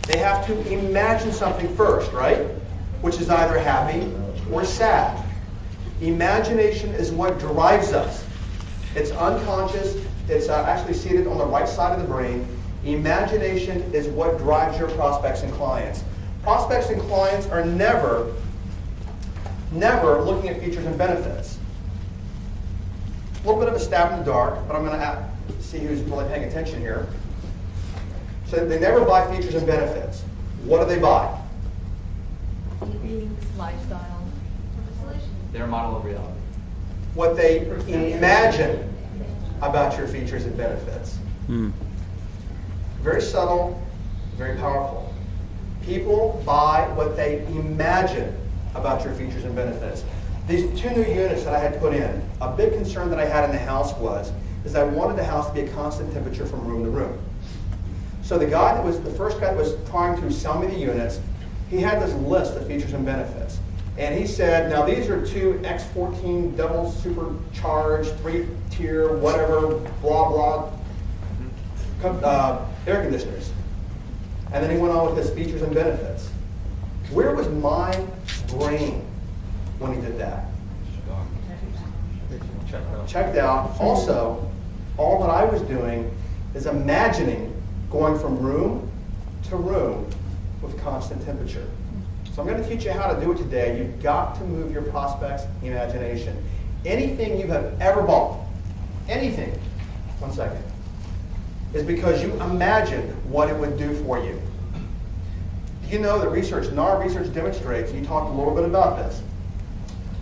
They have to imagine something first, right? Which is either happy or sad. Imagination is what drives us. It's unconscious. It's actually seated on the right side of the brain. Imagination is what drives your prospects and clients. Prospects and clients are never looking at features and benefits. A little bit of a stab in the dark, but I'm going to see who's really paying attention here. So they never buy features and benefits. What do they buy? Lifestyle. Their model of reality. What they imagine about your features and benefits. Very subtle, very powerful. People buy what they imagine about your features and benefits. These 2 new units that I had put in, a big concern that I had in the house is I wanted the house to be a constant temperature from room to room. So the first guy that was trying to sell me the units, he had this list of features and benefits. And he said, now these are 2 X14 double supercharged, 3-tier, whatever, blah, blah, air conditioners. And then he went on with his features and benefits. Where was my brain when he did that? Checked out. Also, all that I was doing is imagining going from room to room with constant temperature. So I'm going to teach you how to do it today. You've got to move your prospect's imagination. Anything you have ever bought, anything, 1 second, is because you imagined what it would do for you. You know that NAR research demonstrates, you talked a little bit about this.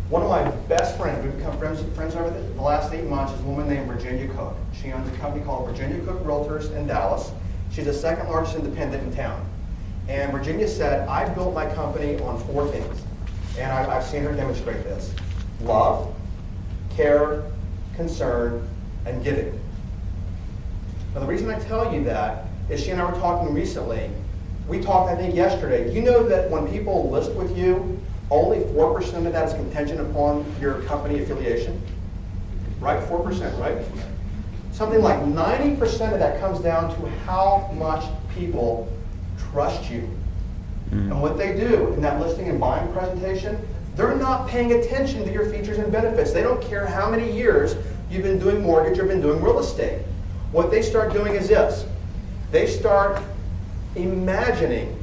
One of my best friends, we've become friends over the last 8 months, is a woman named Virginia Cook. She owns a company called Virginia Cook Realtors in Dallas. She's the 2nd largest independent in town. And Virginia said, I built my company on 4 things. And I've seen her demonstrate this. Love, care, concern, and giving. Now the reason I tell you that is she and I were talking recently. We talked, I think, yesterday. You know that when people list with you, only 4% of that is contingent upon your company affiliation? Right? 4%, right? Something like 90% of that comes down to how much people trust you. And what they do in that listing and buying presentation, they're not paying attention to your features and benefits. They don't care how many years you've been doing mortgage or been doing real estate. What they start doing is this. They start imagining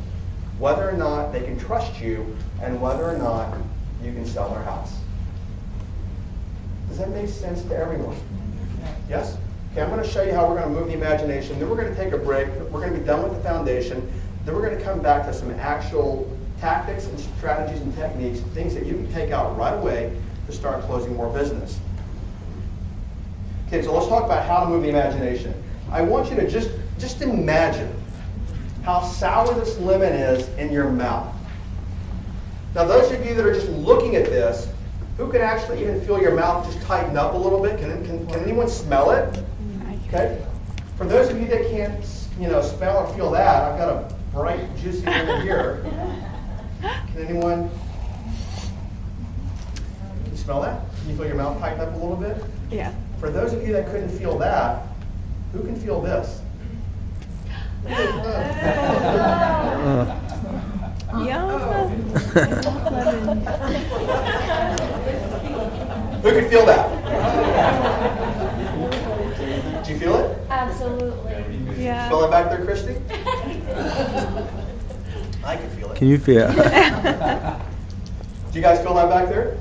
whether or not they can trust you and whether or not you can sell their house. Does that make sense to everyone? Yes? Okay, I'm going to show you how we're going to move the imagination. Then we're going to take a break. We're going to be done with the foundation. Then we're going to come back to some actual tactics and strategies and techniques, things that you can take out right away to start closing more business. Okay, so let's talk about how to move the imagination. I want you to just imagine how sour this lemon is in your mouth. Now those of you that are just looking at this, who can actually even feel your mouth just tighten up a little bit? Can anyone smell it? Okay. For those of you that can't, smell or feel that, I've got a bright, juicy lemon here. Can anyone? Can you smell that? Can you feel your mouth tighten up a little bit? Yeah. For those of you that couldn't feel that, who can feel this? Who can feel that? Do you feel it? Absolutely. Yeah. Feel it back there, Christy? I can feel it. Can you feel it? Do you guys feel that back there?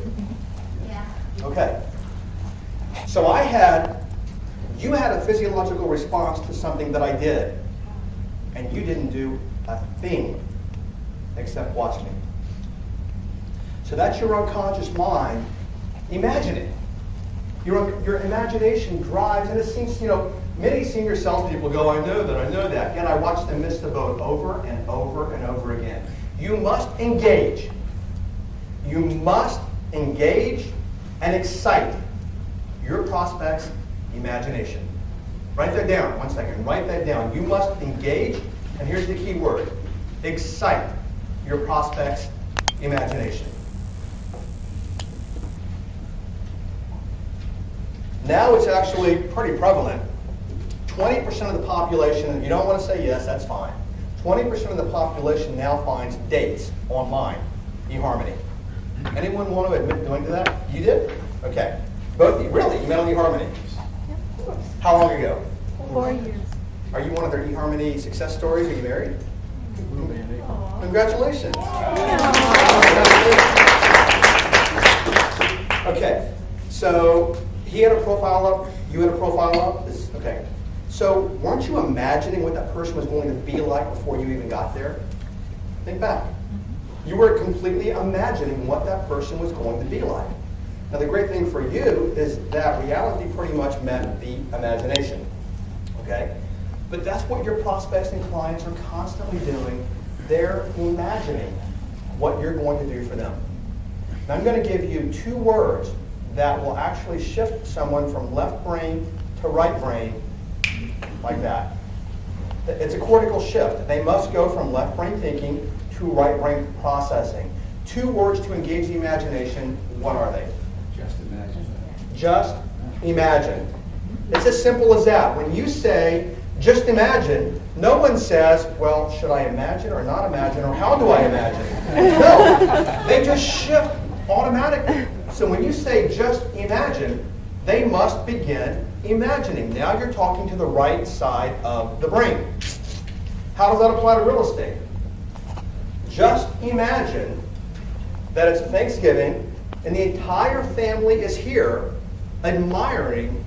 Yeah. Okay. So you had a physiological response to something that I did, and you didn't do a thing except watch me. So that's your unconscious mind imagining. Your imagination drives, and it seems, many senior salespeople go, I know that, yet I watch them miss the boat over and over and over again. You must engage. You must engage and excite your prospect's imagination. Write that down, 1 second, write that down. You must engage, and here's the key word, excite your prospect's imagination. Now it's actually pretty prevalent. 20% of the population, and you don't want to say yes, that's fine. 20% of the population now finds dates online, eHarmony. Anyone want to admit doing that? You did? Okay. Both of you. Really? You met on eHarmony? How long ago? 4 years. Are you one of their eHarmony success stories? Are you married? Congratulations. Okay, so he had a profile up, you had a profile up? Okay. So weren't you imagining what that person was going to be like before you even got there? Think back. You were completely imagining what that person was going to be like. Now the great thing for you is that reality pretty much met the imagination. Okay? But that's what your prospects and clients are constantly doing. They're imagining what you're going to do for them. Now I'm going to give you 2 words that will actually shift someone from left brain to right brain like that. It's a cortical shift. They must go from left brain thinking to right brain processing. 2 words to engage the imagination. What are they? Just imagine. Just imagine. It's as simple as that. When you say, just imagine, no one says, well, should I imagine or not imagine, or how do I imagine? No, they just shift automatically. So when you say just imagine, they must begin imagining. Now you're talking to the right side of the brain. How does that apply to real estate? Just imagine that it's Thanksgiving and the entire family is here admiring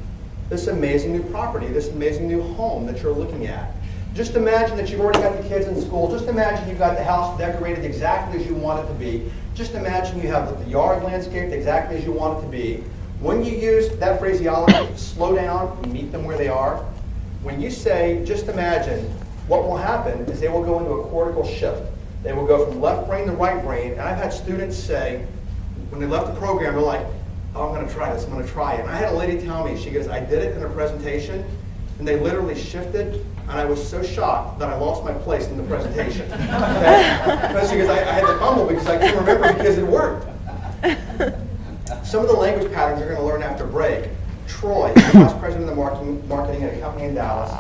this amazing new property, this amazing new home that you're looking at. Just imagine that you've already got the kids in school. Just imagine you've got the house decorated exactly as you want it to be. Just imagine you have the yard landscaped exactly as you want it to be. When you use that phraseology, slow down, meet them where they are. When you say, just imagine, what will happen is they will go into a cortical shift. They will go from left brain to right brain. And I've had students say, when they left the program, they're like, oh, I'm going to try this, I'm going to try it. And I had a lady tell me, she goes, I did it in a presentation, and they literally shifted, and I was so shocked that I lost my place in the presentation. Okay? She goes, I had to fumble because I couldn't remember because it worked. Some of the language patterns you're going to learn after break. Troy, the vice president of marketing at a company in Dallas,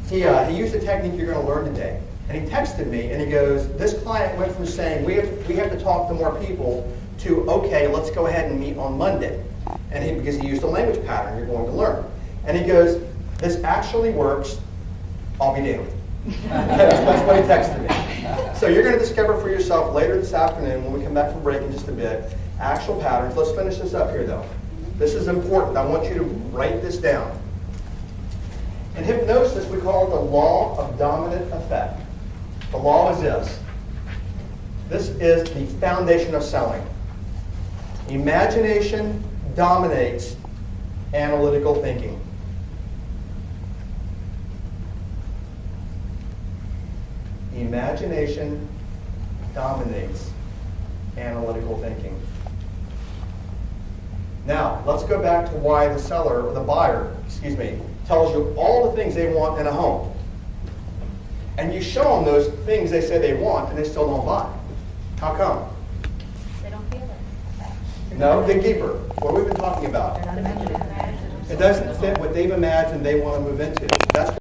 he used a technique you're going to learn today. And he texted me, and he goes, this client went from saying, we have to talk to more people, to, okay, let's go ahead and meet on Monday. And because he used a language pattern you're going to learn. And he goes, this actually works, I'll be damned. That's what he texted me. So you're going to discover for yourself later this afternoon, when we come back from break in just a bit, actual patterns. Let's finish this up here though. This is important. I want you to write this down. In hypnosis, we call it the law of dominant effect. The law is this. This is the foundation of selling. Imagination dominates analytical thinking. Imagination dominates analytical thinking. Now, let's go back to why the seller, or the buyer, tells you all the things they want in a home. And you show them those things they say they want, and they still don't buy. How come? They don't feel it. No, dig deeper. What have we been talking about? They're not imagining. It doesn't fit what they've imagined they want to move into. That's